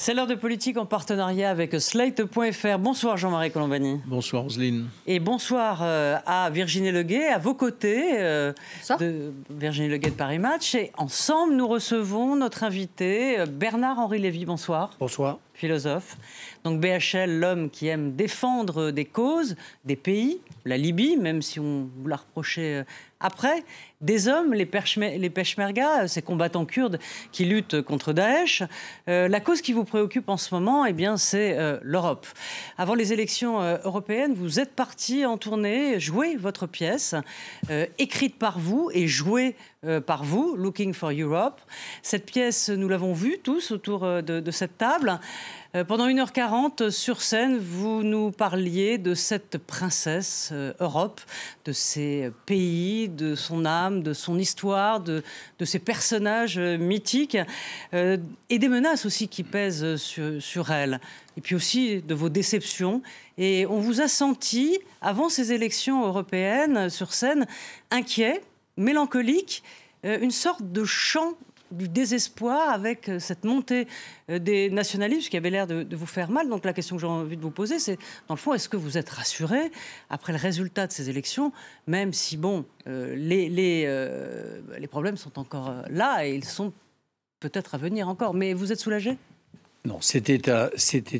C'est l'heure de politique en partenariat avec Slate.fr. Bonsoir Jean-Marie Colombani. Bonsoir Roselyne. Et bonsoir à Virginie Leguet, à vos côtés, de Virginie Leguet de Paris Match. Et ensemble, nous recevons notre invité Bernard-Henri Lévy. Bonsoir. Bonsoir. Philosophe. Donc BHL, l'homme qui aime défendre des causes, des pays, la Libye, même si on vous l'a reproché après, des hommes, les Peshmerga, ces combattants kurdes qui luttent contre Daesh. La cause qui vous préoccupe en ce moment, eh bien, c'est l'Europe. Avant les élections européennes, vous êtes parti en tournée jouer votre pièce, écrite par vous et jouée par vous, Looking for Europe. Cette pièce, nous l'avons vue tous autour de cette table. Pendant 1h40, sur scène, vous nous parliez de cette princesse Europe, de ses pays, de son âme, de son histoire, de ses personnages mythiques et des menaces aussi qui pèsent sur elle. Et puis aussi de vos déceptions. Et on vous a senti, avant ces élections européennes, sur scène, inquiet, mélancolique, une sorte de chant du désespoir avec cette montée des nationalistes qui avait l'air de vous faire mal. Donc la question que j'ai envie de vous poser, c'est, dans le fond, est-ce que vous êtes rassuré après le résultat de ces élections, même si, bon, les problèmes sont encore là et ils sont peut-être à venir encore. Mais vous êtes soulagé ? Non, c'était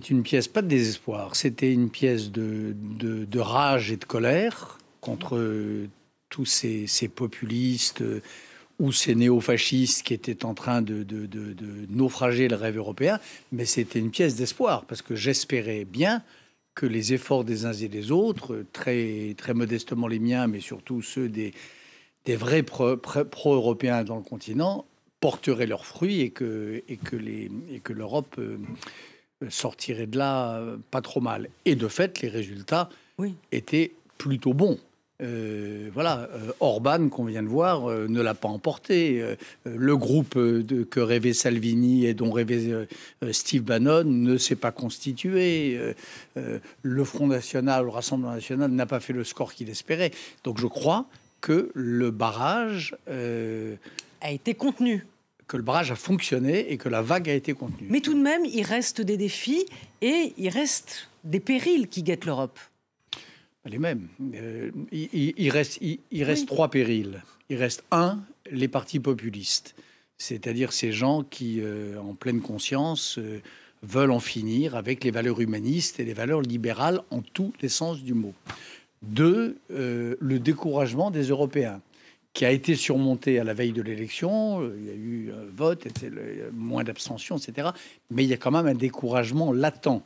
une pièce, pas de désespoir, c'était une pièce de rage et de colère contre tous ces populistes ou ces néofascistes qui étaient en train de naufrager le rêve européen, mais c'était une pièce d'espoir, parce que j'espérais bien que les efforts des uns et des autres, très, très modestement les miens, mais surtout ceux des vrais pro-européens dans le continent, porteraient leurs fruits et que l'Europe sortirait de là pas trop mal. Et de fait, les résultats étaient plutôt bons. Orban, qu'on vient de voir, ne l'a pas emporté. Le groupe que rêvait Salvini et dont rêvait Steve Bannon ne s'est pas constitué. Le Front National, le Rassemblement National n'a pas fait le score qu'il espérait. Donc je crois que le barrage a été contenu. Que le barrage a fonctionné et que la vague a été contenue. Mais tout de même, il reste des défis et il reste des périls qui guettent l'Europe. Les mêmes. Il reste trois périls. Il reste les partis populistes, c'est-à-dire ces gens qui, en pleine conscience, veulent en finir avec les valeurs humanistes et les valeurs libérales en tous les sens du mot. 2, le découragement des Européens, qui a été surmonté à la veille de l'élection. Il y a eu un vote, moins d'abstention, etc. Mais il y a quand même un découragement latent.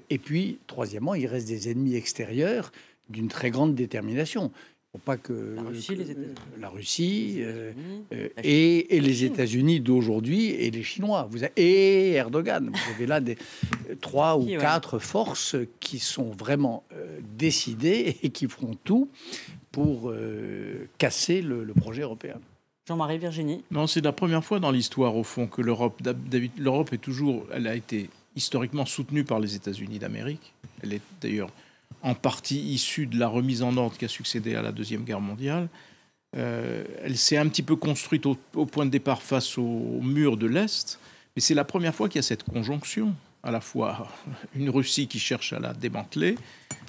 Et puis, troisièmement, il reste des ennemis extérieurs d'une très grande détermination. Faut pas que la Russie et les États-Unis d'aujourd'hui et les Chinois. Et Erdogan. Vous avez là 3 ou 4 forces qui sont vraiment décidées et qui feront tout pour casser le projet européen. Jean-Marie, Virginie. Non, c'est la première fois dans l'histoire, au fond, que l'Europe elle a été historiquement soutenue par les États-Unis d'Amérique. Elle est d'ailleurs en partie issue de la remise en ordre qui a succédé à la Deuxième Guerre mondiale. Elle s'est un petit peu construite au point de départ face au mur de l'Est, mais c'est la première fois qu'il y a cette conjonction, à la fois une Russie qui cherche à la démanteler,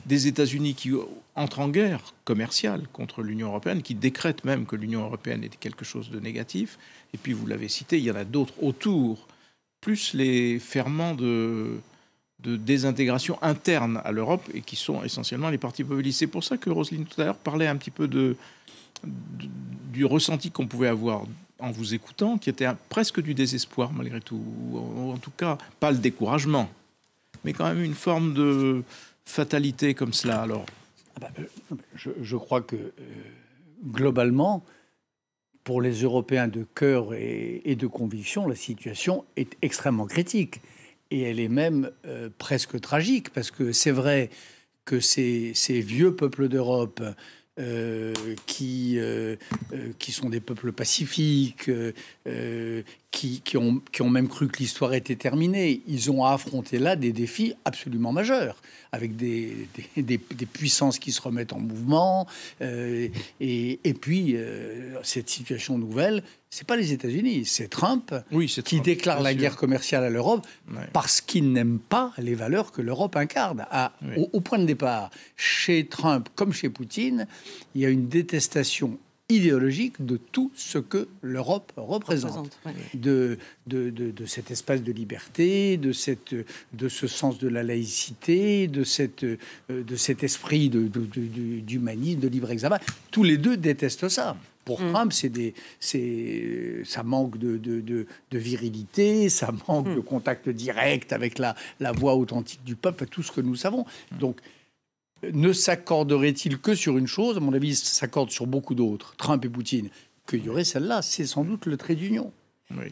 des États-Unis qui entrent en guerre commerciale contre l'Union européenne, qui décrètent même que l'Union européenne était quelque chose de négatif. Et puis, vous l'avez cité, il y en a d'autres autour, plus les ferments de désintégration interne à l'Europe, et qui sont essentiellement les partis populistes. C'est pour ça que Roselyne, tout à l'heure, parlait un petit peu du ressenti qu'on pouvait avoir en vous écoutant, qui était presque du désespoir, malgré tout. En tout cas, pas le découragement, mais quand même une forme de fatalité comme cela. Alors, je crois que globalement, pour les Européens de cœur et de conviction, la situation est extrêmement critique. Et elle est même presque tragique, parce que c'est vrai que ces vieux peuples d'Europe qui sont des peuples pacifiques, qui ont même cru que l'histoire était terminée. Ils ont à affronter là des défis absolument majeurs, avec des puissances qui se remettent en mouvement. Et puis, cette situation nouvelle, c'est pas les États-Unis, c'est Trump, qui déclare la guerre commerciale à l'Europe parce qu'il n'aime pas les valeurs que l'Europe incarne. Au point de départ, chez Trump comme chez Poutine, il y a une détestation idéologique de tout ce que l'Europe représente. De cet espace de liberté, de ce sens de la laïcité, de cet esprit d'humanisme, de libre examen. Tous les deux détestent ça. Pour Trump, ça manque de virilité, ça manque de contact direct avec la voix authentique du peuple, tout ce que nous savons. Donc, ne s'accorderait-il que sur une chose? À mon avis, il s'accorde sur beaucoup d'autres, Trump et Poutine. Qu'il y aurait celle-là, c'est sans doute le trait d'union.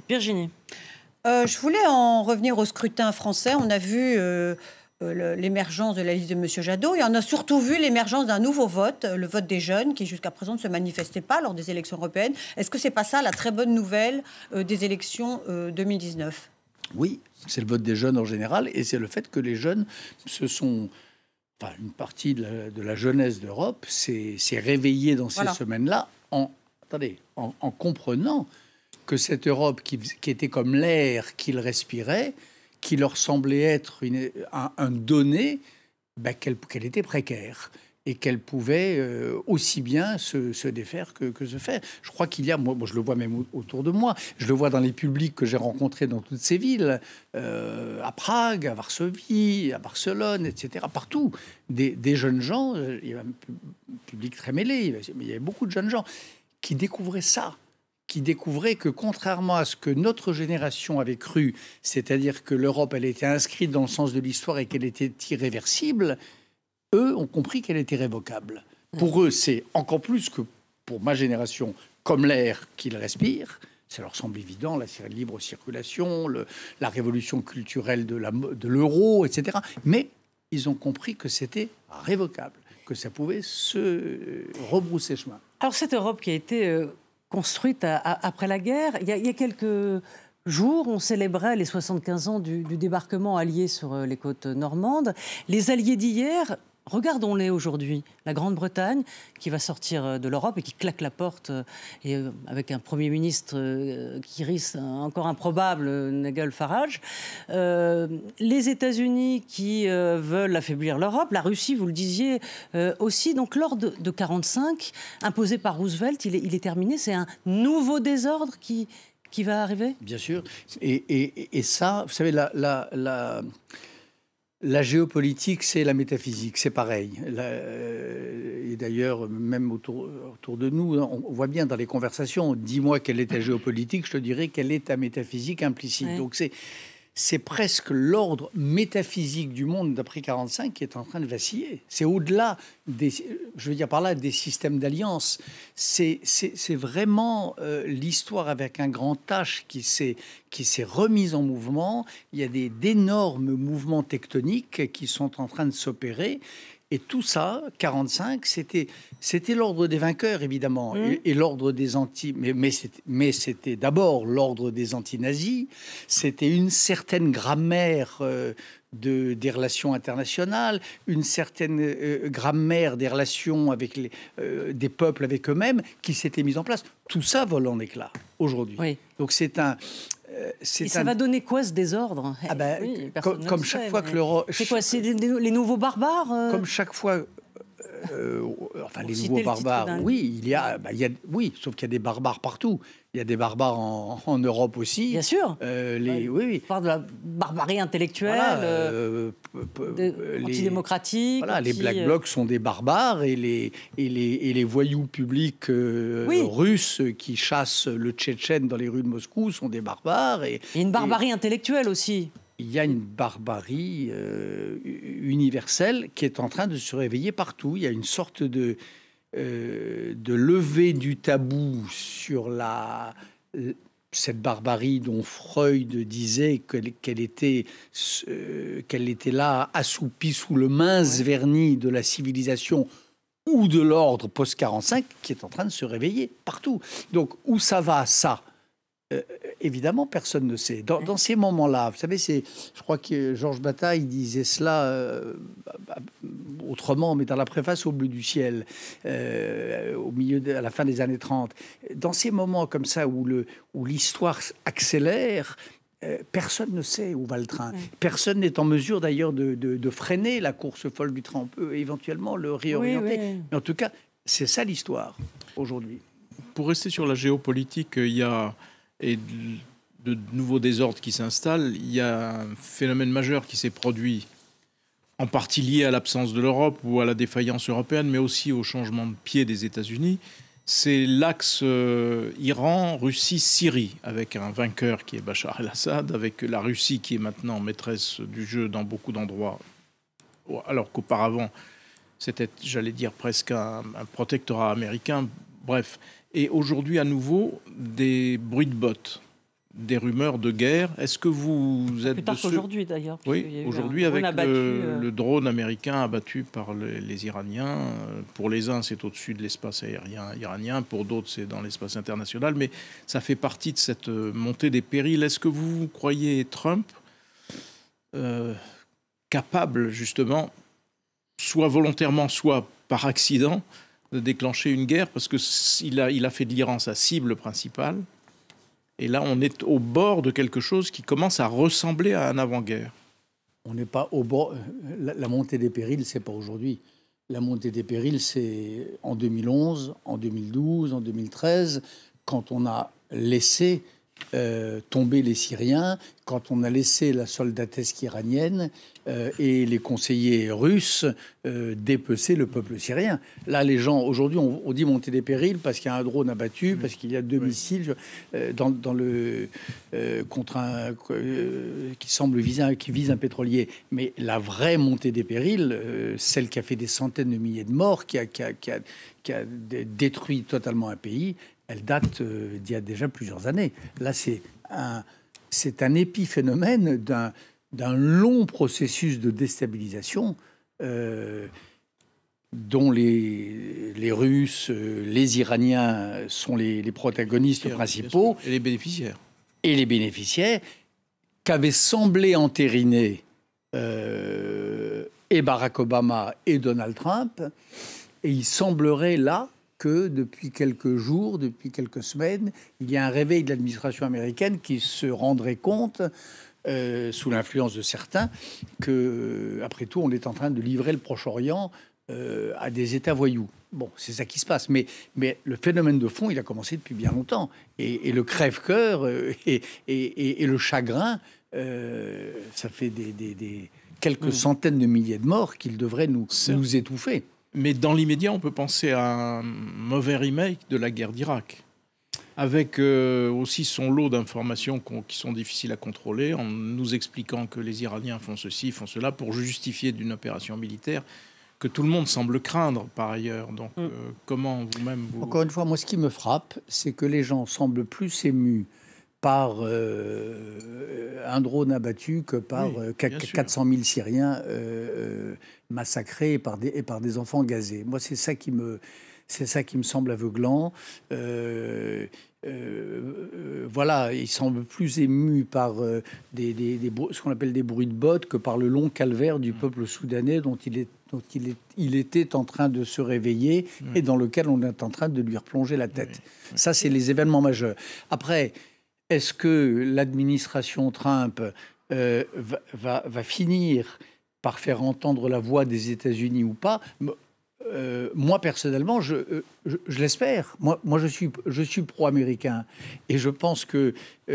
Virginie. Je voulais en revenir au scrutin français. On a vu l'émergence de la liste de M. Jadot et on a surtout vu l'émergence d'un nouveau vote, le vote des jeunes, qui jusqu'à présent ne se manifestait pas lors des élections européennes. Est-ce que c'est pas ça la très bonne nouvelle des élections 2019? Oui, c'est le vote des jeunes en général et c'est le fait que les jeunes se sont... Enfin, une partie de la jeunesse d'Europe s'est réveillée dans ces semaines-là en comprenant que cette Europe qui était comme l'air qu'ils respiraient, qui leur semblait être un donné, qu'elle était précaire et qu'elle pouvait aussi bien se défaire que se faire. Je crois qu'il y a, moi je le vois même autour de moi, je le vois dans les publics que j'ai rencontrés dans toutes ces villes, à Prague, à Varsovie, à Barcelone, etc., partout, des jeunes gens, il y avait un public très mêlé, mais il y avait beaucoup de jeunes gens qui découvraient ça, qui découvraient que contrairement à ce que notre génération avait cru, c'est-à-dire que l'Europe, elle était inscrite dans le sens de l'histoire et qu'elle était irréversible, eux ont compris qu'elle était révocable. Pour eux, c'est encore plus que pour ma génération, comme l'air qu'ils respirent. Ça leur semble évident, la libre circulation, la révolution culturelle de l'euro, etc. Mais ils ont compris que c'était révocable, que ça pouvait se rebrousser chemin. Alors cette Europe qui a été construite après la guerre, il y a quelques jours, on célébrait les 75 ans du débarquement allié sur les côtes normandes. Les alliés d'hier... Regardons-les aujourd'hui. La Grande-Bretagne qui va sortir de l'Europe et qui claque la porte et avec un Premier ministre qui risque encore improbable, Nigel Farage. Les États-Unis qui veulent affaiblir l'Europe. La Russie, vous le disiez aussi. Donc l'ordre de 1945, imposé par Roosevelt, il est terminé. C'est un nouveau désordre qui va arriver? Bien sûr. Et ça, vous savez, la géopolitique, c'est la métaphysique, c'est pareil. Et d'ailleurs, même autour de nous, on voit bien dans les conversations, dis-moi quelle est ta géopolitique, je te dirai quelle est ta métaphysique implicite. Ouais. Donc c'est presque l'ordre métaphysique du monde d'après 45 qui est en train de vaciller. C'est au-delà je veux dire par là, des systèmes d'alliance. C'est vraiment l'histoire avec un grand H qui s'est remise en mouvement. Il y a d'énormes mouvements tectoniques qui sont en train de s'opérer. Et tout ça, 45, c'était l'ordre des vainqueurs, évidemment, et l'ordre des anti... Mais c'était d'abord l'ordre des anti-nazis. C'était une certaine grammaire des relations internationales, une certaine grammaire des relations avec des peuples avec eux-mêmes qui s'était mise en place. Tout ça vole en éclats aujourd'hui. Oui. Donc c'est un... Et ça va donner quoi ce désordre? Comme chaque fois que l'Europe... C'est quoi? C'est les nouveaux barbares Comme chaque fois... enfin, les nouveaux barbares, oui, il y a, oui, sauf qu'il y a des barbares partout. Il y a des barbares en Europe aussi. Bien sûr. Oui. On parle de la barbarie intellectuelle, antidémocratique. Voilà, les Black Blocs sont des barbares et les voyous publics russes qui chassent le Tchétchène dans les rues de Moscou sont des barbares. Et une barbarie intellectuelle aussi. Il y a une barbarie universelle qui est en train de se réveiller partout. Il y a une sorte de levée du tabou sur cette barbarie dont Freud disait qu'elle était là, assoupie sous le mince vernis de la civilisation ou de l'ordre post-45, qui est en train de se réveiller partout. Donc, où ça va, ça évidemment, personne ne sait. Dans ces moments-là, vous savez, je crois que Georges Bataille disait cela autrement, mais dans la préface au bleu du ciel, à la fin des années 30. Dans ces moments comme ça où l'histoire accélère, personne ne sait où va le train. Personne n'est en mesure d'ailleurs de freiner la course folle du train. On peut éventuellement le réorienter. Mais en tout cas, c'est ça l'histoire aujourd'hui. Pour rester sur la géopolitique, il y a de nouveaux désordres qui s'installent. Il y a un phénomène majeur qui s'est produit, en partie lié à l'absence de l'Europe ou à la défaillance européenne, mais aussi au changement de pied des États-Unis. C'est l'axe Iran, Russie, Syrie, avec un vainqueur qui est Bachar el-Assad, avec la Russie qui est maintenant maîtresse du jeu dans beaucoup d'endroits, alors qu'auparavant, c'était, j'allais dire, presque un protectorat américain. Bref. Et aujourd'hui, à nouveau, des bruits de bottes, des rumeurs de guerre. Est-ce que vous êtes plus tard qu'aujourd'hui, d'ailleurs. Oui, aujourd'hui, avec le drone américain abattu par les Iraniens. Pour les uns, c'est au-dessus de l'espace aérien iranien. Pour d'autres, c'est dans l'espace international. Mais ça fait partie de cette montée des périls. Est-ce que vous croyez Trump capable, justement, soit volontairement, soit par accident, de déclencher une guerre, parce qu'il a fait de l'Iran sa cible principale. Et là, on est au bord de quelque chose qui commence à ressembler à un avant-guerre. On n'est pas au bord. La montée des périls, c'est pas aujourd'hui. La montée des périls, c'est en 2011, en 2012, en 2013, quand on a laissé tomber les Syriens, quand on a laissé la soldatesque iranienne et les conseillers russes dépecer le peuple syrien. Là, les gens, aujourd'hui, on dit monter des périls parce qu'il y a un drone abattu, parce qu'il y a 2 missiles dans le contre un qui vise un pétrolier. Mais la vraie montée des périls, celle qui a fait des centaines de milliers de morts, qui a détruit totalement un pays, elle date d'il y a déjà plusieurs années. Là, c'est un épiphénomène d'un long processus de déstabilisation dont les Russes, les Iraniens sont les protagonistes principaux. Et les bénéficiaires. Et les bénéficiaires qu'avaient semblé entériner et Barack Obama et Donald Trump. Et il semblerait là que depuis quelques jours, depuis quelques semaines, il y a un réveil de l'administration américaine qui se rendrait compte, sous l'influence de certains, que, après tout, on est en train de livrer le Proche-Orient à des États voyous. Bon, c'est ça qui se passe. Mais le phénomène de fond, il a commencé depuis bien longtemps. Et le crève-cœur et le chagrin, ça fait quelques centaines de milliers de morts qu'il devrait nous étouffer. Mais dans l'immédiat, on peut penser à un mauvais remake de la guerre d'Irak, avec aussi son lot d'informations qui sont difficiles à contrôler, en nous expliquant que les Iraniens font ceci, font cela, pour justifier d'une opération militaire que tout le monde semble craindre par ailleurs. Donc, comment vous-même... Encore une fois, moi, ce qui me frappe, c'est que les gens semblent plus émus par un drone abattu que par 400 000 Syriens massacrés et par des enfants gazés. Moi, c'est ça qui me semble aveuglant. Voilà, ils semblent plus émus par ce qu'on appelle des bruits de bottes que par le long calvaire du peuple soudanais dont il était en train de se réveiller et dans lequel on est en train de lui replonger la tête. Ça, c'est les événements majeurs. Après, est-ce que l'administration Trump va finir par faire entendre la voix des États-Unis ou pas? Moi, personnellement, je l'espère. Moi, je suis pro-américain. Et je pense qu'il y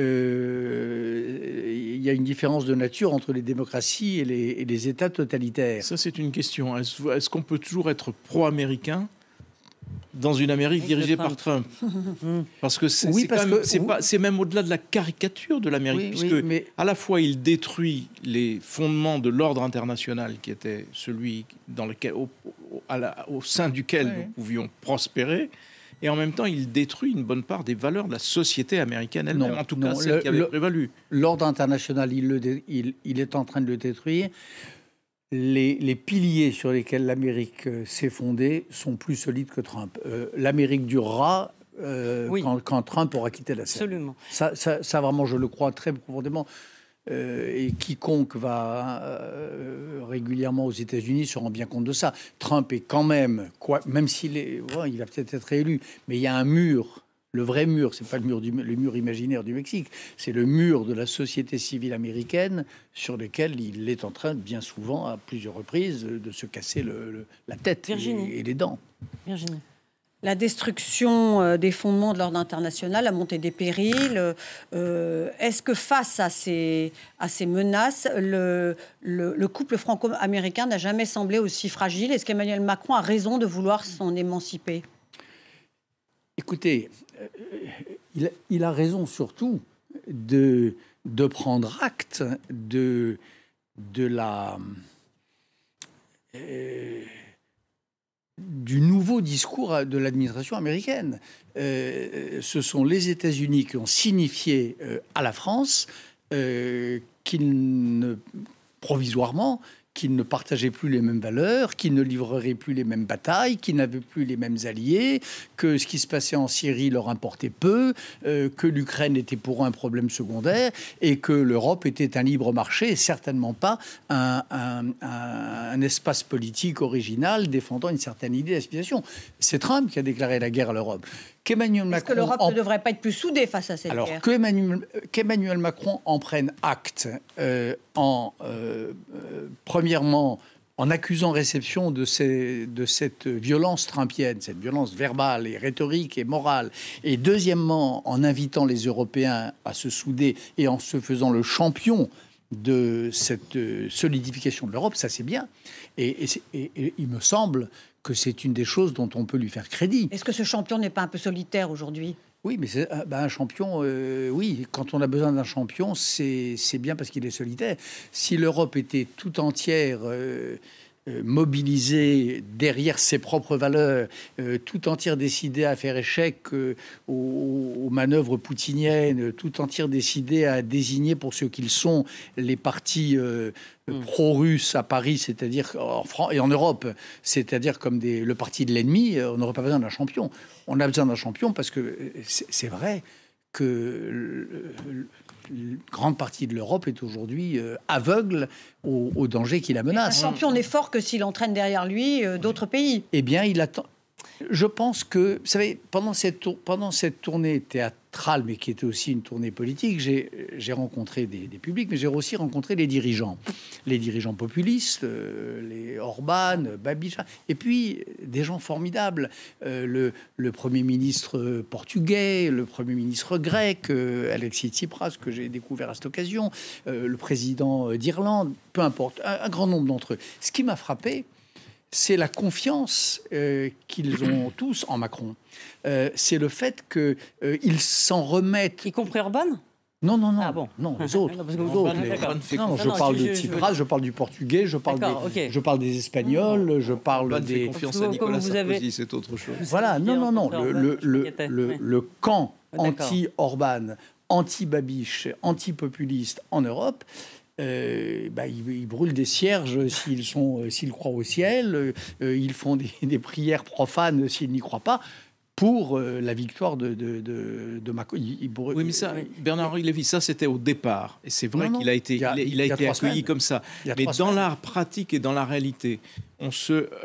a une différence de nature entre les démocraties et les États totalitaires. Ça, c'est une question. Est-ce qu'on peut toujours être pro-américain dans une Amérique dirigée par Trump? Parce que c'est même au-delà de la caricature de l'Amérique, puisque à la fois il détruit les fondements de l'ordre international qui était celui au sein duquel nous pouvions prospérer, et en même temps il détruit une bonne part des valeurs de la société américaine elle-même, en tout cas celle qui avait prévalu. L'ordre international, il est en train de le détruire. Les piliers sur lesquels l'Amérique s'est fondée sont plus solides que Trump. L'Amérique durera Oui. quand Trump aura quitté la scène. Absolument. Ça, vraiment, je le crois très profondément. Et quiconque va régulièrement aux États-Unis se rend bien compte de ça. Trump est quand même, même il va peut-être être réélu, mais il y a un mur. Le vrai mur, c'est pas le mur imaginaire du Mexique, c'est le mur de la société civile américaine sur lequel il est en train, bien souvent, à plusieurs reprises, de se casser la tête et les dents. Virginie. La destruction des fondements de l'ordre international, la montée des périls. Est-ce que face à ces menaces, le couple franco-américain n'a jamais semblé aussi fragile? Est-ce qu'Emmanuel Macron a raison de vouloir s'en émanciper? Écoutez, il a raison surtout de prendre acte de la... du nouveau discours de l'administration américaine. Ce sont les États-Unis qui ont signifié à la France provisoirement, qu'ils ne partageaient plus les mêmes valeurs, qu'ils ne livreraient plus les mêmes batailles, qu'ils n'avaient plus les mêmes alliés, que ce qui se passait en Syrie leur importait peu, que l'Ukraine était pour eux un problème secondaire et que l'Europe était un libre marché et certainement pas un espace politique original défendant une certaine idée d'aspiration. C'est Trump qui a déclaré la guerre à l'Europe. Est-ce que l'Europe ne devrait pas être plus soudée face à cette guerre? Alors qu'Emmanuel Macron en prenne acte premièrement, en accusant réception de cette violence trumpienne, cette violence verbale et rhétorique et morale, et deuxièmement, en invitant les Européens à se souder et en se faisant le champion de cette solidification de l'Europe, ça c'est bien. Et il me semble que c'est une des choses dont on peut lui faire crédit. Est-ce que ce champion n'est pas un peu solitaire aujourd'hui? Oui, mais c'est un champion, oui, quand on a besoin d'un champion, c'est bien parce qu'il est solitaire. Si l'Europe était tout entière mobilisée derrière ses propres valeurs, tout entière décidée à faire échec aux manœuvres poutiniennes, tout entière décidée à désigner pour ce qu'ils sont les partis pro-russes à Paris, c'est-à-dire en France et en Europe, c'est-à-dire comme le parti de l'ennemi, on n'aurait pas besoin d'un champion. On a besoin d'un champion parce que c'est vrai que une grande partie de l'Europe est aujourd'hui aveugle au danger qui la menace. Un champion n'est fort que s'il entraîne derrière lui d'autres pays. Eh bien, il attend. Je pense que, vous savez, pendant cette tournée théâtrale, mais qui était aussi une tournée politique, j'ai rencontré des publics, mais j'ai aussi rencontré les dirigeants populistes, les Orban, Babiš, et puis des gens formidables, le Premier ministre portugais, le Premier ministre grec, Alexis Tsipras, que j'ai découvert à cette occasion, le président d'Irlande, peu importe, un grand nombre d'entre eux. Ce qui m'a frappé, c'est la confiance qu'ils ont tous en Macron. C'est le fait qu'ils s'en remettent. Y compris Orban? Non. Ah bon. Non, les autres. Je parle de Tsipras, je parle du portugais, je parle des Espagnols, je parle des... fait confiance à Nicolas Sarkozy, c'est autre chose. Voilà, non. Le camp anti-Orban, anti-Babiš, anti-populiste en Europe... ils brûlent des cierges s'ils croient au ciel, ils font des prières profanes s'ils n'y croient pas, pour la victoire de Macron. Oui, mais ça, Bernard-Henri Lévy, ça c'était au départ. Et c'est vrai qu'il a été, il a été accueilli comme ça. Mais dans la pratique et dans la réalité,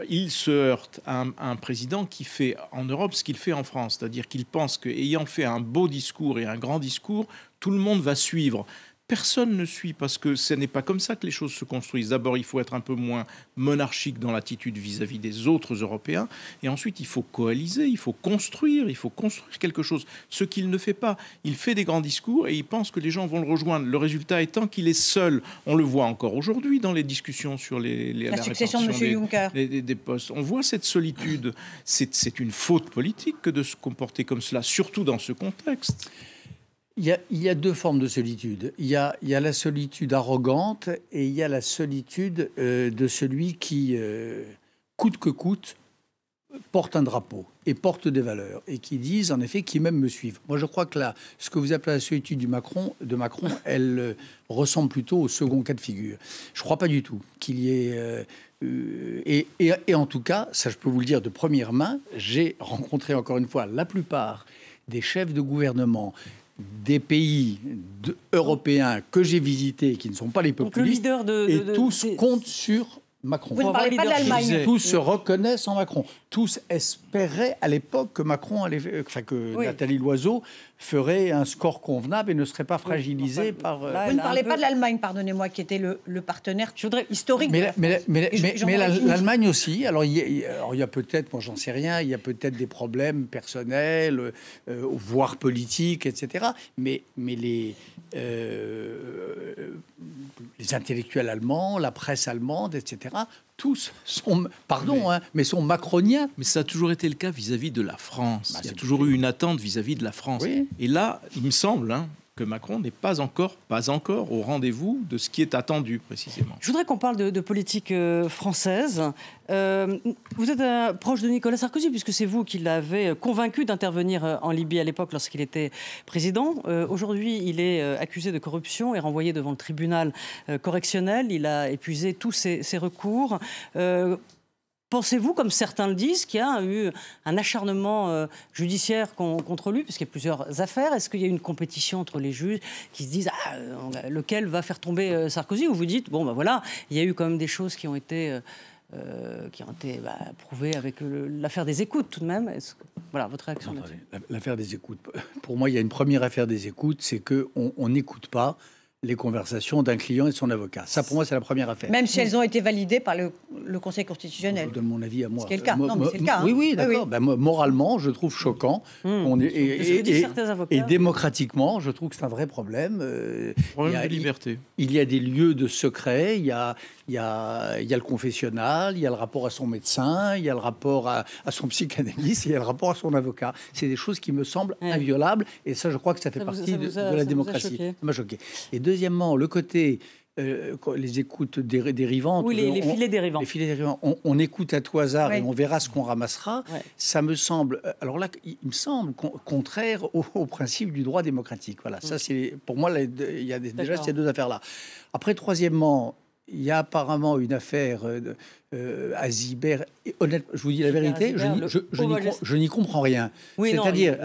il se heurte à un président qui fait en Europe ce qu'il fait en France. C'est-à-dire qu'il pense qu'ayant fait un beau discours et un grand discours, tout le monde va suivre. Personne ne suit parce que ce n'est pas comme ça que les choses se construisent. D'abord, il faut être un peu moins monarchique dans l'attitude vis-à-vis des autres Européens. Et ensuite, il faut coaliser, il faut construire quelque chose. Ce qu'il ne fait pas. Il fait des grands discours et il pense que les gens vont le rejoindre. Le résultat étant qu'il est seul. On le voit encore aujourd'hui dans les discussions sur la succession de M. Juncker. Des postes. On voit cette solitude. C'est une faute politique que de se comporter comme cela, surtout dans ce contexte. Il y a deux formes de solitude. Il y a la solitude arrogante et il y a la solitude de celui qui, coûte que coûte, portent un drapeau et portent des valeurs et qui disent, en effet, qui même me suivent. Moi, je crois que là, ce que vous appelez la solitude de Macron, elle ressemble plutôt au second cas de figure. Je ne crois pas du tout qu'il y ait... et en tout cas, ça je peux vous le dire de première main, j'ai rencontré encore une fois la plupart des chefs de gouvernement des pays européens que j'ai visités, qui ne sont pas les populistes, tous comptent sur Macron. Vous ne parlez pas de l'Allemagne. Tous se reconnaissent en Macron. Tous espéraient à l'époque que Macron Nathalie Loiseau ferait un score convenable et ne serait pas fragilisée par... Vous ne parlez pas de l'Allemagne, pardonnez-moi, qui était le partenaire historique. Mais l'Allemagne aussi. Alors, il y a peut-être, moi j'en sais rien, il y a peut-être des problèmes personnels, voire politiques, etc. Mais les intellectuels allemands, la presse allemande, etc., tous sont, mais sont macroniens. Mais ça a toujours été le cas vis-à-vis de la France. Il y a toujours eu une attente vis-à-vis de la France. Oui. Et là, il me semble que Macron n'est pas encore au rendez-vous de ce qui est attendu, précisément. Je voudrais qu'on parle de politique française. Vous êtes proche de Nicolas Sarkozy, puisque c'est vous qui l'avez convaincu d'intervenir en Libye à l'époque lorsqu'il était président. Aujourd'hui, il est accusé de corruption et renvoyé devant le tribunal correctionnel. Il a épuisé tous ses recours. Pensez-vous, comme certains le disent, qu'il y a eu un acharnement judiciaire contre lui, puisqu'il y a plusieurs affaires? Est-ce qu'il y a une compétition entre les juges qui se disent lequel va faire tomber Sarkozy? Ou vous dites, bon, ben voilà, il y a eu quand même des choses qui ont été prouvées avec l'affaire des écoutes, tout de même. Voilà, votre réaction là-dessus. L'affaire des écoutes. Pour moi, il y a une première affaire des écoutes, c'est qu'on n'écoute pas les conversations d'un client et de son avocat. Ça, pour moi, c'est la première affaire. Même si elles ont été validées par le Conseil constitutionnel. Je donne mon avis à moi. C'est le cas. Non, mais c'est le cas. Oui, d'accord. Oui. Ben, moralement, je trouve choquant. Et démocratiquement, je trouve que c'est un vrai problème. Problème de liberté. Il y a des lieux de secret. Il y a le confessionnal, il y a le rapport à son médecin, il y a le rapport à son psychanalyste, il y a le rapport à son avocat. C'est des choses qui me semblent inviolables. Et ça, je crois que ça fait partie de la démocratie. Ça m'a choqué. Et deuxièmement, le côté... les écoutes dérivantes. Oui, les filets dérivants. Les filets dérivants. On écoute à tout hasard et on verra ce qu'on ramassera. Ouais. Ça me semble... Alors là, il me semble contraire au principe du droit démocratique. Voilà, ça c'est... Pour moi, il y a déjà ces deux affaires-là. Après, troisièmement, il y a apparemment une affaire Azibert. Honnêtement, je vous dis la vérité, je n'y comprends rien. Oui, c'est-à-dire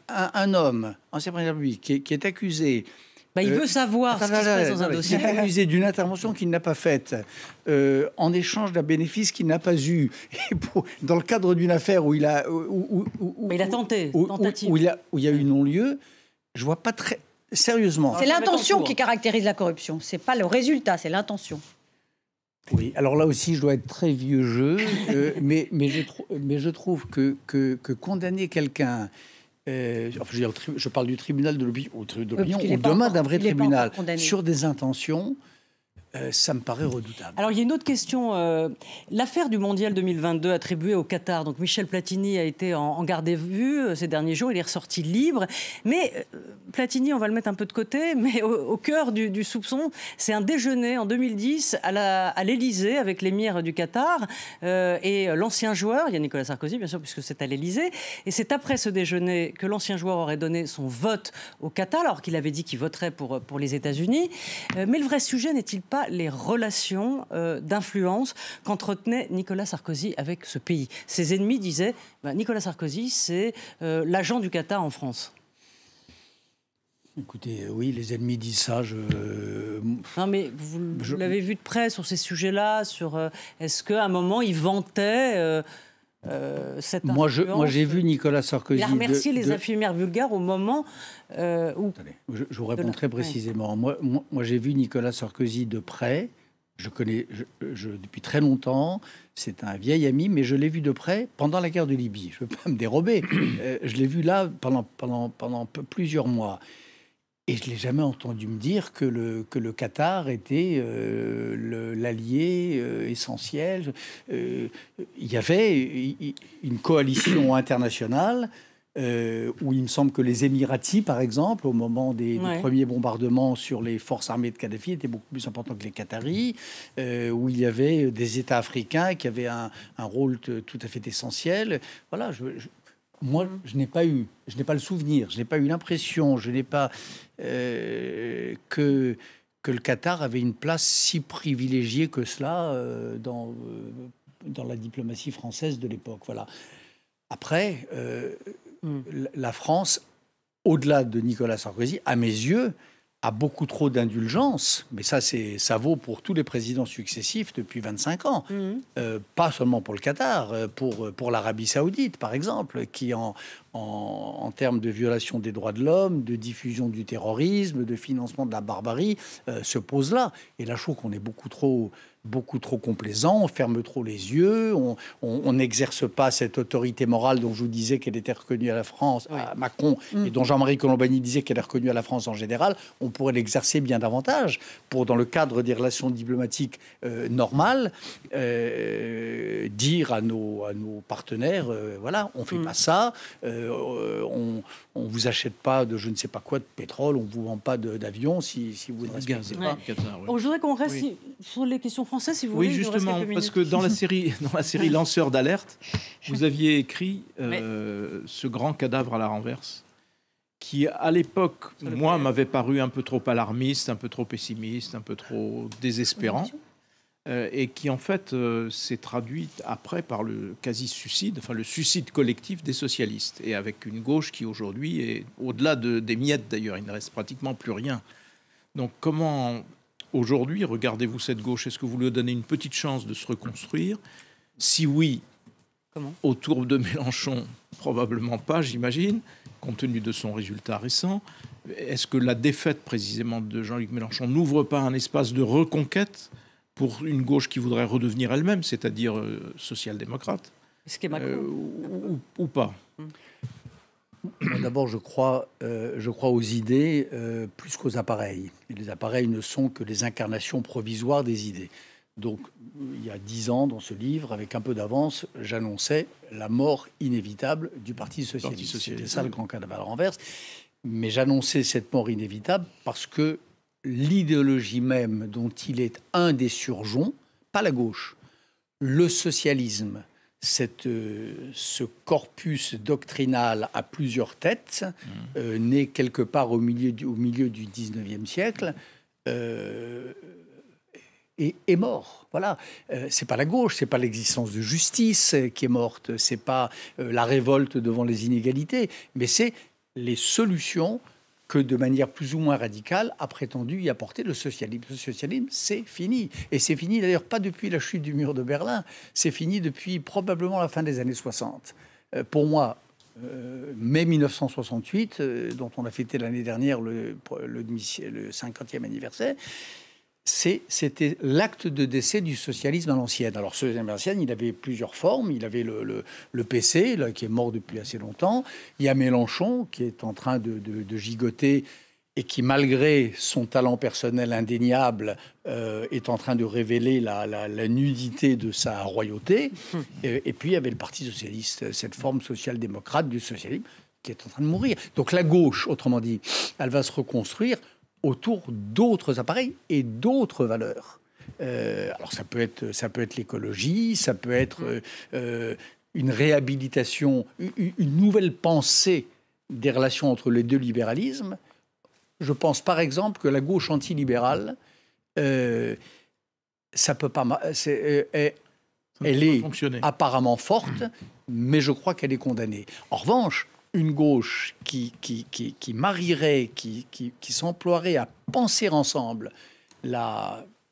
un homme, ancien président de la République, qui est accusé... il veut savoir ce qui se passe dans un dossier. Il est accusé d'une intervention qu'il n'a pas faite en échange d'un bénéfice qu'il n'a pas eu. Et dans le cadre d'une affaire où il a... Mais il a tenté, tentative. Où il y a eu non-lieu, je vois pas très... Sérieusement. C'est l'intention qui caractérise la corruption. C'est pas le résultat, c'est l'intention. Oui, alors là aussi, je dois être très vieux jeu, mais je trouve que condamner quelqu'un... je parle du tribunal de l'opinion, ou demain d'un vrai tribunal, sur des intentions, ça me paraît redoutable. Alors, il y a une autre question. L'affaire du Mondial 2022 attribuée au Qatar. Donc, Michel Platini a été en garde à vue ces derniers jours. Il est ressorti libre. Mais Platini, on va le mettre un peu de côté, mais au cœur du soupçon, c'est un déjeuner en 2010 à l'Élysée avec l'émir du Qatar et l'ancien joueur. Il y a Nicolas Sarkozy, bien sûr, puisque c'est à l'Élysée. Et c'est après ce déjeuner que l'ancien joueur aurait donné son vote au Qatar, alors qu'il avait dit qu'il voterait pour les États-Unis. Mais le vrai sujet n'est-il pas les relations d'influence qu'entretenait Nicolas Sarkozy avec ce pays? Ses ennemis disaient Nicolas Sarkozy, c'est l'agent du Qatar en France. Écoutez, oui, les ennemis disent ça. Non, mais vous l'avez vu de près sur ces sujets-là, est-ce qu'à un moment, il vantait cette influence? Moi, j'ai vu Nicolas Sarkozy... Il a remercié les infirmières bulgares au moment où... Attendez, je vous réponds très précisément. Ouais. Moi, j'ai vu Nicolas Sarkozy de près. Je connais depuis très longtemps. C'est un vieil ami, mais je l'ai vu de près pendant la guerre de Libye. Je ne veux pas me dérober. Je l'ai vu là pendant plusieurs mois. Et je ne l'ai jamais entendu me dire que le Qatar était l'allié essentiel. Il y avait une coalition internationale où il me semble que les Émiratis, par exemple, au moment des premiers bombardements sur les forces armées de Kadhafi, étaient beaucoup plus importants que les Qataris, où il y avait des États africains qui avaient un rôle tout à fait essentiel. Voilà, moi, je n'ai pas le souvenir, je n'ai pas eu l'impression, je n'ai pas que le Qatar avait une place si privilégiée que cela dans la diplomatie française de l'époque. Voilà. Après, la France, au-delà de Nicolas Sarkozy, à mes yeux, a beaucoup trop d'indulgence, mais ça vaut pour tous les présidents successifs depuis 25 ans. Pas seulement pour le Qatar, pour l'Arabie Saoudite, par exemple, qui en termes de violation des droits de l'homme, de diffusion du terrorisme, de financement de la barbarie, se pose là. Et là, je trouve qu'on est beaucoup trop complaisant, on ferme trop les yeux, on n'exerce pas cette autorité morale dont je vous disais qu'elle était reconnue à la France, à Macron, et dont Jean-Marie Colombani disait qu'elle est reconnue à la France en général. On pourrait l'exercer bien davantage pour, dans le cadre des relations diplomatiques normales, dire à nos partenaires, voilà, on fait pas ça, on vous achète pas de je ne sais pas quoi, de pétrole, on vous vend pas d'avion si vous ne respectez pas. Je voudrais qu'on reste sur les questions françaises, si vous voulez. Oui, justement, parce que dans la série Lanceur d'alerte, vous aviez écrit ce grand cadavre à la renverse, qui à l'époque, moi, m'avait paru un peu trop alarmiste, un peu trop pessimiste, un peu trop désespérant, et qui en fait s'est traduit après par le quasi-suicide, enfin le suicide collectif des socialistes, et avec une gauche qui aujourd'hui est au-delà des miettes d'ailleurs, il ne reste pratiquement plus rien. Donc comment aujourd'hui regardez-vous cette gauche? Est-ce que vous lui donnez une petite chance de se reconstruire? Si oui, comment? Autour de Mélenchon, probablement pas, j'imagine, compte tenu de son résultat récent. Est-ce que la défaite précisément de Jean-Luc Mélenchon n'ouvre pas un espace de reconquête pour une gauche qui voudrait redevenir elle-même, c'est-à-dire social-démocrate, ou pas? D'abord, je crois aux idées plus qu'aux appareils. Et les appareils ne sont que les incarnations provisoires des idées. Donc, il y a 10 ans, dans ce livre, avec un peu d'avance, j'annonçais la mort inévitable du Parti socialiste. C'était ça le grand cadavre à la renverse. Mais j'annonçais cette mort inévitable parce que l'idéologie même dont il est un des surgeons, pas la gauche, le socialisme, ce corpus doctrinal à plusieurs têtes, né quelque part au milieu du 19e siècle, est mort. Voilà. C'est pas la gauche, c'est pas l'existence de justice qui est morte, c'est pas la révolte devant les inégalités, mais c'est les solutions que, de manière plus ou moins radicale, a prétendu y apporter le socialisme. Le socialisme, c'est fini. Et c'est fini, d'ailleurs, pas depuis la chute du mur de Berlin. C'est fini depuis probablement la fin des années 60. Pour moi, mai 1968, dont on a fêté l'année dernière le 50e anniversaire, c'était l'acte de décès du socialisme à l'ancienne. Alors, ce socialisme à l'ancienne, il avait plusieurs formes. Il avait le PC, là, qui est mort depuis assez longtemps. Il y a Mélenchon, qui est en train de gigoter et qui, malgré son talent personnel indéniable, est en train de révéler la nudité de sa royauté. Et puis, il y avait le Parti socialiste, cette forme social-démocrate du socialisme qui est en train de mourir. Donc, la gauche, autrement dit, elle va se reconstruire autour d'autres appareils et d'autres valeurs. Alors ça peut être l'écologie, ça peut être une réhabilitation, une nouvelle pensée des relations entre les deux libéralismes. Je pense par exemple que la gauche antilibérale, ça peut pas, elle est apparemment forte, mais je crois qu'elle est condamnée. En revanche, une gauche qui marierait, qui s'emploierait à penser ensemble,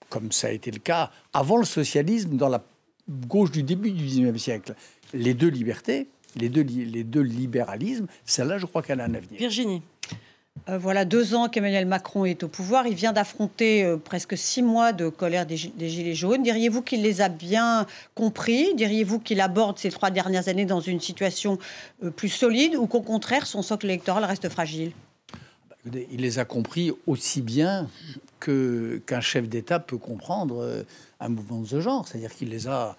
comme ça a été le cas avant le socialisme, dans la gauche du début du XIXe siècle, les deux libertés, les deux libéralismes, celle-là, je crois qu'elle a un avenir. Virginie. Voilà 2 ans qu'Emmanuel Macron est au pouvoir. Il vient d'affronter presque 6 mois de colère des Gilets jaunes. Diriez-vous qu'il les a bien compris? Diriez-vous qu'il aborde ces 3 dernières années dans une situation plus solide, ou qu'au contraire, son socle électoral reste fragile? Il les a compris aussi bien qu'un chef d'État peut comprendre un mouvement de ce genre. C'est-à-dire qu'il les a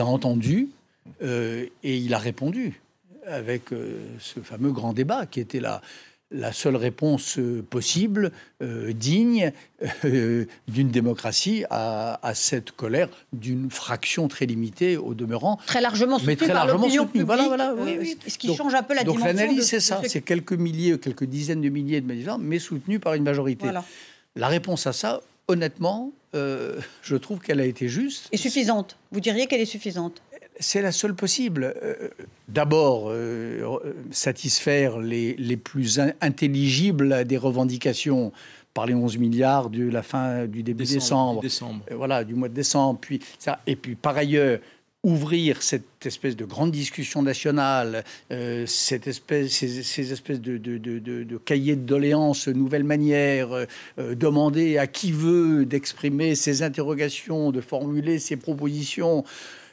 entendus et il a répondu. ce fameux grand débat qui était la seule réponse possible, digne d'une démocratie à cette colère d'une fraction très limitée au demeurant. Très largement soutenue par l'opinion publique. Voilà, oui. Ce qui change un peu la dimension. Donc l'analyse, c'est ça. C'est quelques dizaines de milliers de manifestants, mais soutenus par une majorité. Voilà. La réponse à ça, honnêtement, je trouve qu'elle a été juste. Et suffisante. Vous diriez qu'elle est suffisante? C'est la seule possible. D'abord, satisfaire les plus intelligibles des revendications par les 11 milliards de la fin du début décembre. Voilà, du mois de décembre. Puis ça, et puis, par ailleurs, ouvrir cette espèce de grande discussion nationale, ces espèces de cahiers de doléances, nouvelles manières, demander à qui veut d'exprimer ses interrogations, de formuler ses propositions,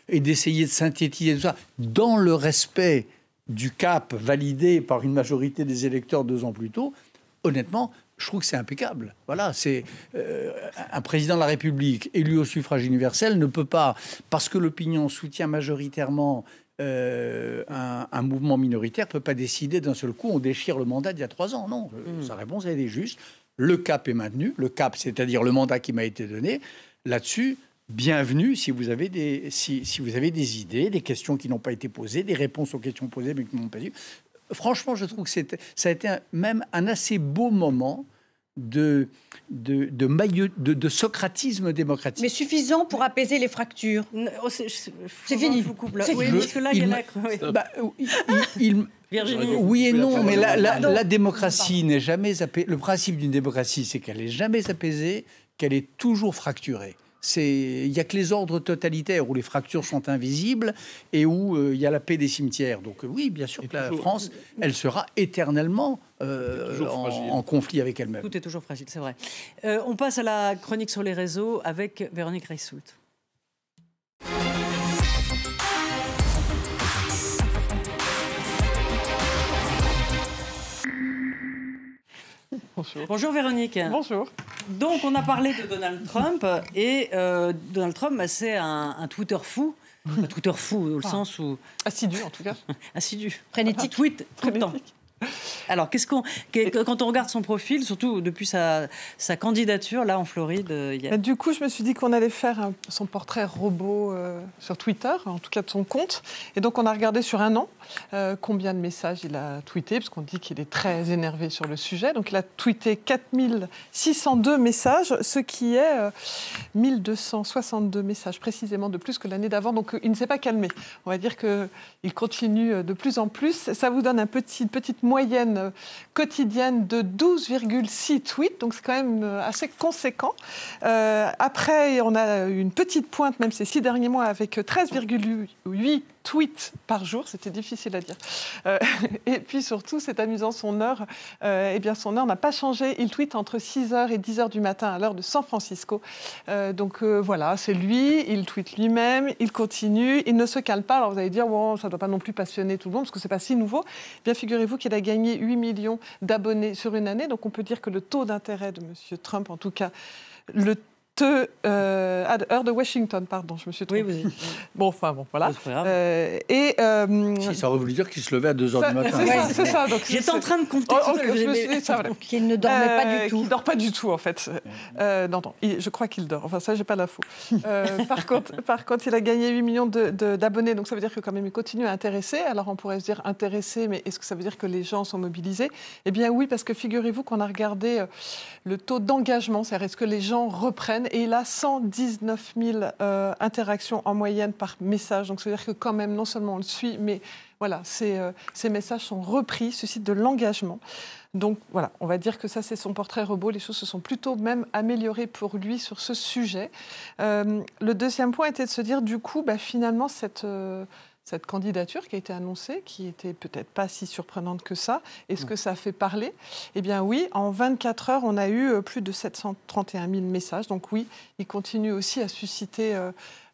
et d'essayer de synthétiser tout ça dans le respect du cap validé par une majorité des électeurs 2 ans plus tôt, honnêtement, je trouve que c'est impeccable. Voilà, c'est un président de la République élu au suffrage universel ne peut pas, parce que l'opinion soutient majoritairement un mouvement minoritaire, ne peut pas décider d'un seul coup, on déchire le mandat d'il y a 3 ans. Non, sa réponse, elle est juste. Le cap est maintenu. Le cap, c'est-à-dire le mandat qui m'a été donné. Là-dessus, bienvenue si vous avez des idées, des questions qui n'ont pas été posées, des réponses aux questions posées mais qui n'ont pas été. Franchement, je trouve que ça a été même un assez beau moment de socratisme démocratique. Mais suffisant pour apaiser les fractures. C'est fini. Oui, parce que là, il y en a... Oui et non, mais la démocratie n'est jamais apaisée. Le principe d'une démocratie, c'est qu'elle n'est jamais apaisée, qu'elle est toujours fracturée. Il n'y a que les ordres totalitaires où les fractures sont invisibles et où il y a la paix des cimetières. Donc oui, bien sûr que la France, elle sera éternellement en conflit avec elle-même. Tout est toujours fragile, c'est vrai. On passe à la chronique sur les réseaux avec Véronique Reissoult. Bonjour. Bonjour Véronique. Bonjour. Donc on a parlé de Donald Trump et Donald Trump, c'est un Twitter fou. Un Twitter fou dans le sens où... Assidu en tout cas. Assidu. Frénétique. Tweet tout le temps. Alors, quand on regarde son profil, surtout depuis sa candidature là en Floride, du coup, je me suis dit qu'on allait faire son portrait robot sur Twitter, en tout cas de son compte. Et donc, on a regardé sur 1 an combien de messages il a tweeté, parce qu'on dit qu'il est très énervé sur le sujet. Donc, il a tweeté 4602 messages, ce qui est 1262 messages précisément de plus que l'année d'avant. Donc, il ne s'est pas calmé. On va dire qu'il continue de plus en plus. Ça vous donne une petite moyenne quotidienne de 12,6 tweets, donc c'est quand même assez conséquent. Après, on a une petite pointe, même ces 6 derniers mois, avec 13,8 tweets par jour, c'était difficile à dire. Et puis surtout, c'est amusant, son heure n'a pas changé. Il tweet entre 6h et 10h du matin à l'heure de San Francisco. Donc voilà, c'est lui, il tweet lui-même, il continue, il ne se calme pas. Alors vous allez dire, bon, ça ne doit pas non plus passionner tout le monde, parce que ce n'est pas si nouveau. Bien, figurez-vous qu'il a gagné 8 millions d'abonnés sur une année, donc on peut dire que le taux d'intérêt de M. Trump, en tout cas, heure de Washington, pardon, je me suis trompée. Oui. Bon, voilà. Ça aurait voulu dire qu'il se levait à 2h du matin. Ouais, c'est ça. J'étais en train de compter. Qu'il ne dormait pas du tout. Qu'il ne dort pas du tout, en fait. Non, je crois qu'il dort. Enfin, ça, j'ai pas l'info. Par contre, il a gagné 8 millions d'abonnés, donc ça veut dire que quand même, il continue à intéresser. Alors, on pourrait se dire intéressé, mais est-ce que ça veut dire que les gens sont mobilisés? Eh bien, oui, parce que figurez-vous qu'on a regardé le taux d'engagement, c'est-à-dire est-ce que les gens reprennent, et il a 119 000 interactions en moyenne par message. Donc, ça veut dire que quand même, non seulement on le suit, mais voilà, ces messages sont repris, suscitent de l'engagement. Donc voilà, on va dire que ça, c'est son portrait robot. Les choses se sont plutôt même améliorées pour lui sur ce sujet. Le deuxième point était de se dire, du coup, finalement, cette candidature qui a été annoncée, qui était peut-être pas si surprenante que ça, est-ce que ça a fait parler? Eh bien oui, en 24 heures, on a eu plus de 731 000 messages. Donc oui, il continue aussi à susciter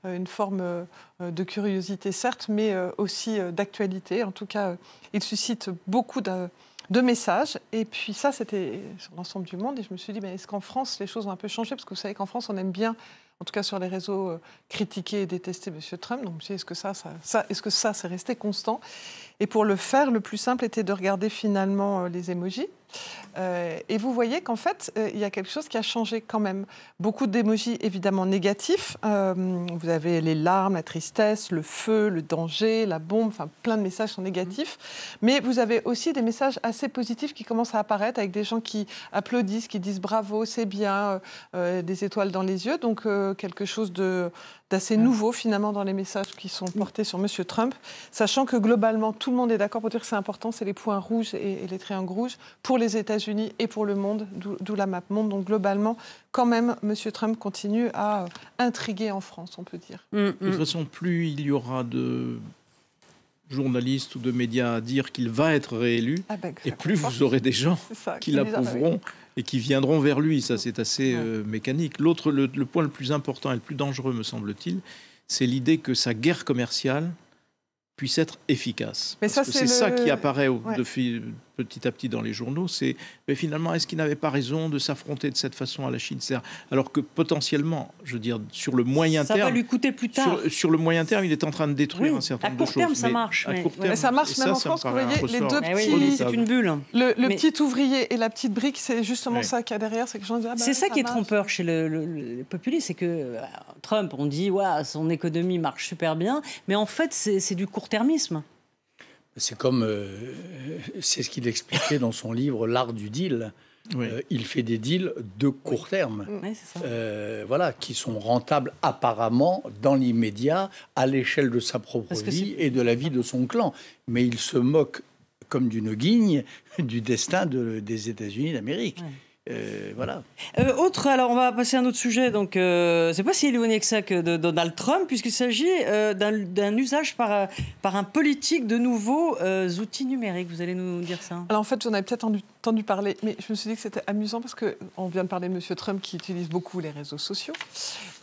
une forme de curiosité, certes, mais aussi d'actualité. En tout cas, il suscite beaucoup de messages. Et puis ça, c'était sur l'ensemble du monde. Et je me suis dit, est-ce qu'en France, les choses ont un peu changé? Parce que vous savez qu'en France, on aime bien, en tout cas sur les réseaux, critiquer et détester M. Trump. Donc je me suis dit, est-ce que ça, c'est resté constant? Et pour le faire, le plus simple était de regarder finalement les emojis. Et vous voyez qu'en fait, il y a quelque chose qui a changé quand même. Beaucoup d'émojis évidemment négatifs. Vous avez les larmes, la tristesse, le feu, le danger, la bombe, enfin plein de messages sont négatifs. Mais vous avez aussi des messages assez positifs qui commencent à apparaître avec des gens qui applaudissent, qui disent bravo, c'est bien, des étoiles dans les yeux. Donc quelque chose d'assez nouveau finalement dans les messages qui sont portés sur M. Trump, sachant que globalement tout le monde est d'accord pour dire que c'est important, c'est les points rouges et les triangles rouges pour les États-Unis et pour le monde, d'où la map monde. Donc globalement, quand même, M. Trump continue à intriguer en France, on peut dire. De toute façon, plus il y aura de journalistes ou de médias à dire qu'il va être réélu, et plus vous aurez des gens qui l'approuveront et qui viendront vers lui. Ça, c'est assez mécanique. L'autre, le point le plus important et le plus dangereux, me semble-t-il, c'est l'idée que sa guerre commerciale puisse être efficace. Mais c'est ça qui apparaît petit à petit dans les journaux, c'est mais finalement, est-ce qu'il n'avait pas raison de s'affronter de cette façon à la Chine? Alors que potentiellement, je veux dire, sur le moyen terme... Ça va lui coûter plus tard. Sur le moyen terme, il est en train de détruire un certain nombre de choses. À court terme, ça marche. Mais ça marche même en France. Vous voyez, les deux petits... c'est une bulle. Le petit ouvrier et la petite brique, c'est justement ça qu'il y a derrière. C'est que les gens disent, c'est ça qui est trompeur chez les populistes, c'est que Trump, on dit, son économie marche super bien, mais en fait, c'est du court-termisme. C'est comme, c'est ce qu'il expliquait dans son livre L'art du deal. Il fait des deals de court terme, qui sont rentables apparemment dans l'immédiat, à l'échelle de sa propre vie et de la vie de son clan. Mais il se moque comme d'une guigne du destin des États-Unis d'Amérique. Alors on va passer à un autre sujet. Donc, c'est pas si éloigné que ça que de Donald Trump, puisqu'il s'agit d'un usage par un politique de nouveaux outils numériques. Vous allez nous dire ça? Alors en fait, j'en avais peut-être entendu parler, mais je me suis dit que c'était amusant parce qu'on vient de parler de M. Trump qui utilise beaucoup les réseaux sociaux.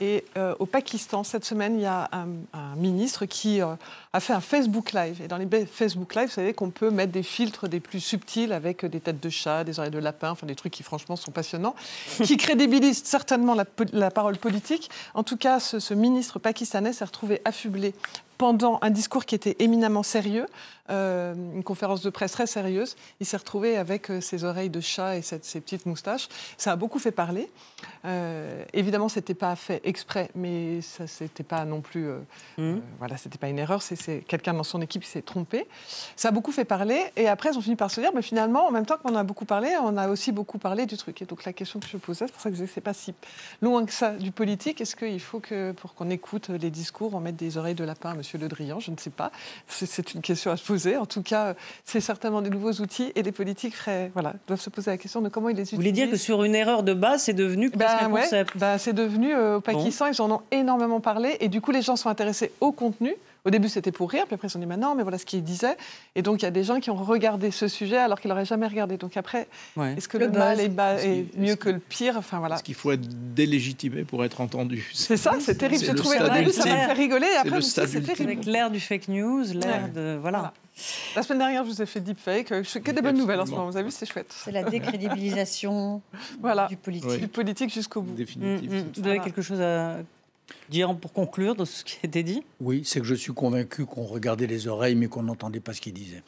Et au Pakistan, cette semaine, il y a un ministre qui a fait un Facebook Live. Et dans les Facebook Live, vous savez qu'on peut mettre des filtres des plus subtils avec des têtes de chat, des oreilles de lapin, enfin des trucs qui franchement sont passionnants, qui crédibilisent certainement la parole politique. En tout cas, ce ministre pakistanais s'est retrouvé affublé pendant un discours qui était éminemment sérieux, une conférence de presse très sérieuse. Il s'est retrouvé avec ses oreilles de chat et ses petites moustaches. Ça a beaucoup fait parler. Évidemment, c'était pas fait exprès, mais ça c'était pas non plus, c'était pas une erreur. C'est quelqu'un dans son équipe qui s'est trompé. Ça a beaucoup fait parler. Et après, ils ont fini par se dire, mais finalement, en même temps qu'on a beaucoup parlé, on a aussi beaucoup parlé du truc. Et donc la question que je posais, c'est pour ça que je disais que c'est pas si loin que ça du politique. Est-ce qu'il faut que, pour qu'on écoute les discours, on mette des oreilles de lapin à M. Le Drian? Je ne sais pas. C'est une question à se poser. En tout cas, c'est certainement des nouveaux outils et les politiques doivent se poser la question de comment ils les utilisent. Vous voulez dire que sur une erreur de base, c'est devenu presque un concept? C'est devenu au Pakistan, ils en ont énormément parlé et du coup, les gens sont intéressés au contenu. Au début, c'était pour rire, puis après, ils se sont dit, non, mais voilà ce qu'il disait. Et donc, il y a des gens qui ont regardé ce sujet alors qu'ils n'auraient jamais regardé. Donc après, est-ce que le mal est mieux que le pire? Est-ce qu'il faut être délégitimé pour être entendu? C'est ça, c'est terrible. J'ai trouvé, au début, ça m'a fait rigoler. Et après, c'est terrible. Avec l'ère du fake news, l'ère de... Voilà. La semaine dernière, je vous ai fait deepfake. Je fais que des bonnes nouvelles en ce moment. Vous avez vu, c'est chouette. C'est la décrédibilisation du politique. Du politique jusqu'au bout. Définitif. Vous avez quelque chose à dire pour conclure de ce qui a été dit? Oui, c'est que je suis convaincu qu'on regardait les oreilles, mais qu'on n'entendait pas ce qu'il disait.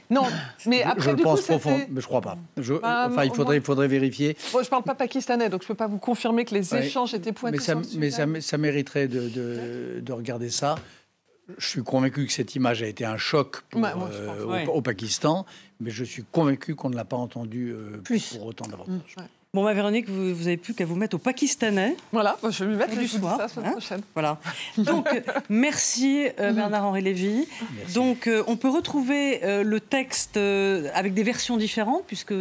Non, mais après, je pense profond, mais je crois pas. Il faudrait vérifier. Bon, je parle pas pakistanais, donc je peux pas vous confirmer que les échanges étaient pointus. Mais ça mériterait de regarder ça. Je suis convaincu que cette image a été un choc au Pakistan, mais je suis convaincu qu'on ne l'a pas entendu pour autant davantage. Bon, Véronique, vous n'avez plus qu'à vous mettre au pakistanais. Voilà, je vais me mettre du soir. La semaine prochaine. Voilà. Donc, merci Bernard-Henri Lévy. Merci. Donc, on peut retrouver le texte avec des versions différentes, puisque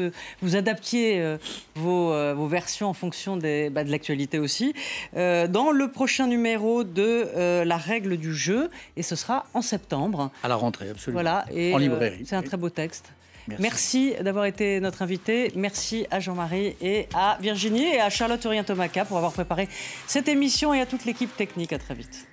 vous adaptiez vos versions en fonction de l'actualité aussi, dans le prochain numéro de La règle du jeu, et ce sera en septembre. À la rentrée, absolument. Voilà, et en librairie. c'est un très beau texte. Merci d'avoir été notre invité. Merci à Jean-Marie et à Virginie et à Charlotte Urien-Tomaca pour avoir préparé cette émission et à toute l'équipe technique. À très vite.